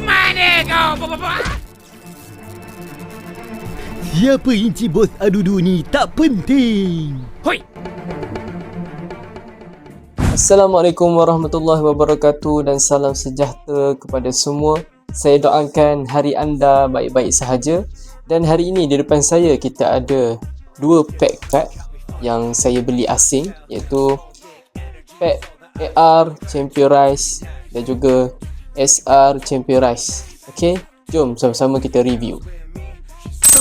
Mana kau, Bapak? Siapa inci bos Adudu ni tak penting. Hoi! Assalamualaikum warahmatullahi wabarakatuh dan salam sejahtera kepada semua. Saya doakan hari anda baik-baik sahaja. Dan hari ini di depan saya kita ada dua pack card yang saya beli asing, iaitu pack AR Champion Rise dan juga SR Champion Rise. Okey, jom sama-sama kita review.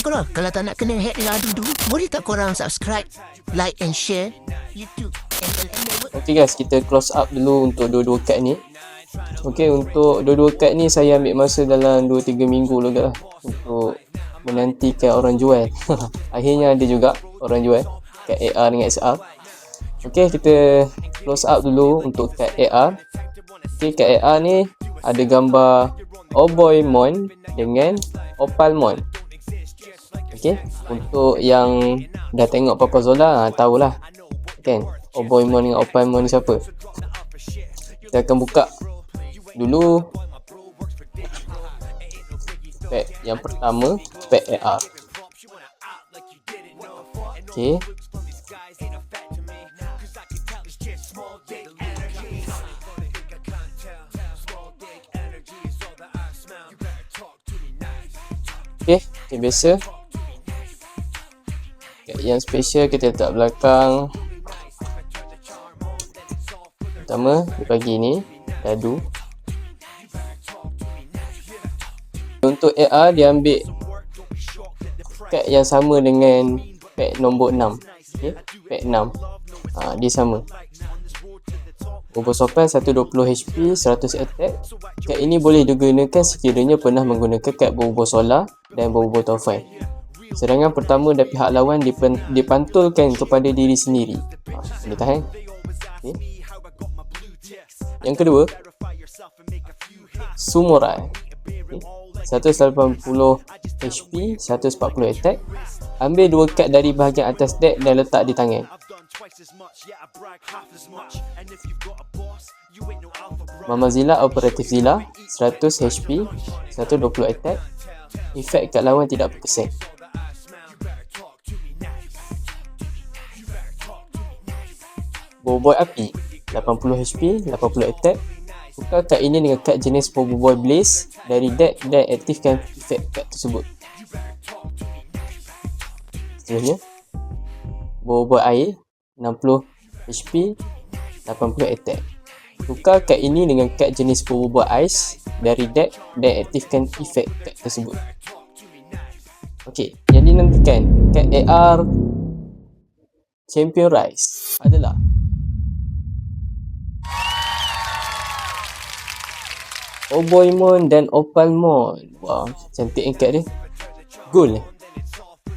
Korang, kalau tak nak kena hack dengan Adudu, boleh tak korang subscribe, like and share YouTube channel Anda? Okey guys, kita close up dulu untuk dua-dua kad ni. Okey, untuk dua-dua kad ni saya ambil masa dalam 2-3 minggu juga untuk menantikan orang jual. Akhirnya ada juga orang jual kad AR dengan SR. Okey, kita close up dulu untuk kad AR. Okey, kad AR ni ada gambar Oboimon dengan Opalmon. Okey, untuk yang dah tengok Papa Zola tahulah kan Oboimon dengan Opalmon ni siapa. Kita akan buka dulu pack yang pertama, pack AR. Okey. Okey, biasa. Yang special kita letak belakang. Pertama, di pagi ni dadu. Untuk AR dia ambil pack yang sama dengan pack nombor 6. Okey, pack 6. Dia sama. Bobot sopan 120 HP, 100 attack. Kad ini boleh digunakan sekiranya pernah menggunakan kad bobot solar dan bobot top 5. Serangan pertama dari pihak lawan dipantulkan kepada diri sendiri. Boleh tahan. Okay. Yang kedua, Samurai. Okay. 180 HP, 140 attack. Ambil dua kad dari bahagian atas deck dan letak di tangan. Mama Zilla, Operative Zilla, 100 HP, 120 attack. Efek kad lawan tidak berkesan. Boboiboy api, 80 HP, 80 attack. Tukar kad ini dengan kad jenis Boboiboy Blaze dari deck dan aktifkan efek kad tersebut. Seterusnya, Boboiboy air, 60 HP, 80 attack. Tukar kad ini dengan kad jenis Boboiboy Ice dari deck dan aktifkan efek kad tersebut. Okey, yang dinantikan kad AR Champion Rise adalah Oboimon dan Opalmon. Wah, cantik kad dia. Gold ni.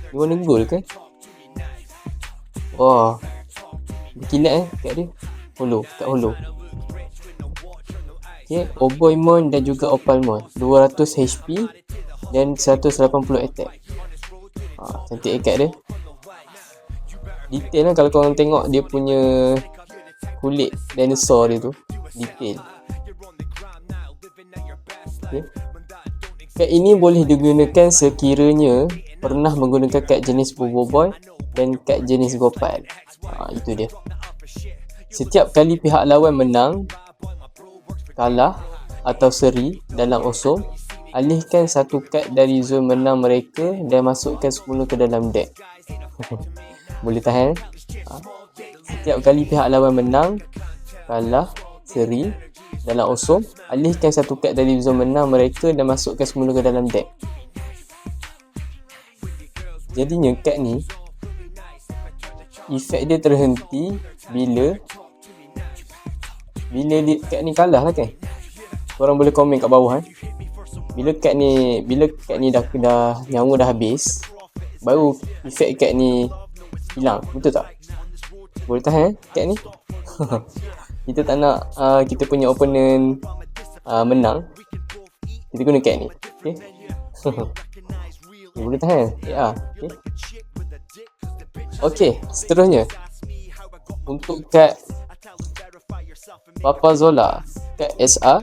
Dia warna gold kan? Wah, berkilat kad dia. Holo, kad holo. Okay, Oboimon dan juga Opalmon, 200 HP dan 180 attack. Cantik kad dia. Detail lah kalau korang tengok dia punya kulit dinosaur dia tu. Detail. Okay. Kad ini boleh digunakan sekiranya pernah menggunakan kad jenis Boboiboy dan kad jenis Gopal. Itu dia. Setiap kali pihak lawan menang, kalah atau seri dalam osom, alihkan satu kad dari zon menang mereka dan masukkan semula ke dalam deck. Boleh tahan. Setiap kali pihak lawan menang, kalah, seri dalam osom, alihkan satu kad dari zon menang mereka dan masukkan semula ke dalam deck. Jadinya kad ni efek dia terhenti bila kad ni kalah lah kan. Korang boleh komen kat bawah Bila kad ni dah nyawa dah habis, baru efek kad ni hilang. Betul tak? Boleh tahan kad ni. Kita tak nak kita punya opponent menang, kita guna kad ni. Okay. Boleh tahan. Ya. Okay. Okay, seterusnya untuk kad Papazola, cat SR.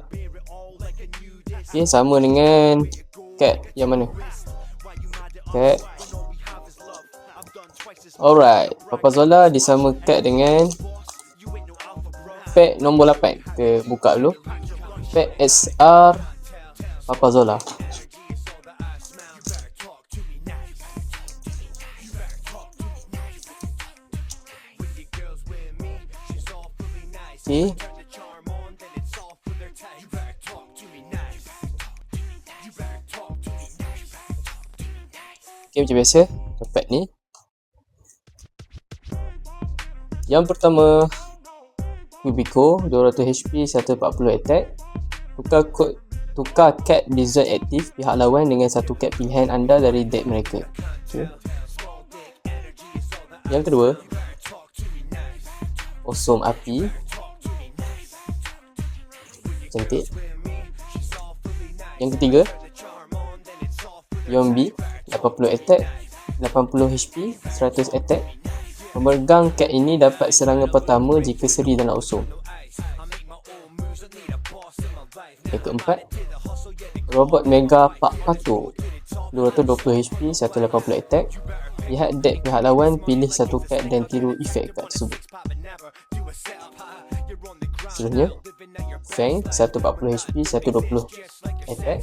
Okay, sama dengan cat yang mana? Cat. Alright, Papazola disama cat dengan pack nombor 8. Kita buka dulu. Pack SR Papazola. Okay. Okay, macam biasa pack ni. Yang pertama, Kubiko 200 HP 140 attack. Tukar cat design aktif pihak lawan dengan satu cat pilihan anda dari deck mereka. Okay. Yang kedua, Osom Api. Cantik. Yang ketiga, Yombi 80 attack 80 HP 100 attack. Pemegang cat ini dapat serangan pertama jika seri dalam Osom. Yang keempat, Robot Mega Pak Pato 220 HP 180 attack. Lihat deck pihak lawan, pilih satu cat dan tiru efek kat tersebut. Seterusnya, Fang 140 HP 120 attack.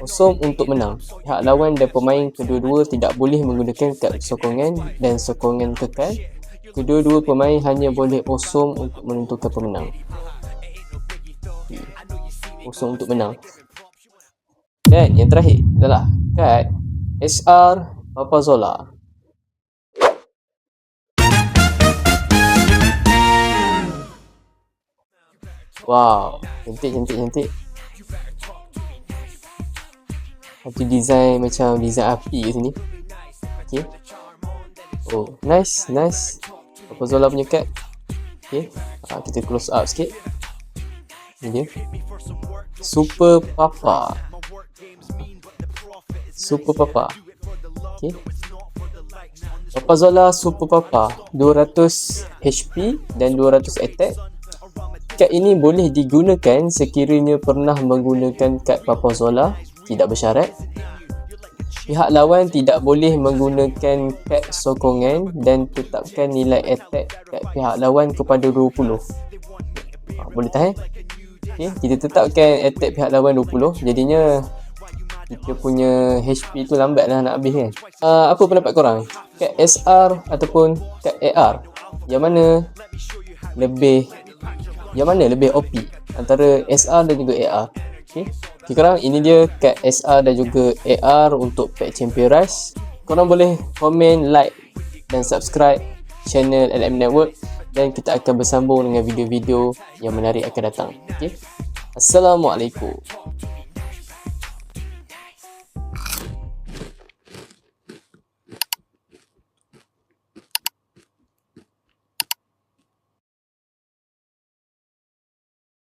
Osom untuk menang. Pihak lawan dan pemain kedua-dua tidak boleh menggunakan kad sokongan dan sokongan kekal. Kedua-dua pemain hanya boleh osom untuk menentukan pemenang. Osom untuk menang. Dan yang terakhir adalah kad SR Papazola. Wow, cantik. Ada design macam design api kat sini. Okay. Oh, nice. Papazola punya cat. Okay. Kita close up sikit. Ini dia. Super Papa. Okay. Papazola Super Papa 200 HP dan 200 attack. Kad ini boleh digunakan sekiranya pernah menggunakan kad Papazola, tidak bersyarat. Pihak lawan tidak boleh menggunakan kad sokongan dan tetapkan nilai attack kat pihak lawan kepada 20. Boleh tahan? Okay, kita tetapkan attack pihak lawan 20. Jadinya kita punya HP tu lambat lah nak habis kan. Apa pendapat korang? Kad SR ataupun kad AR? Yang mana lebih OP antara SR dan juga AR? Okay, korang, ini dia kad SR dan juga AR untuk pack Champion Rush. Korang boleh komen, like dan subscribe channel LM Network dan kita akan bersambung dengan video-video yang menarik akan datang. Okay? Assalamualaikum.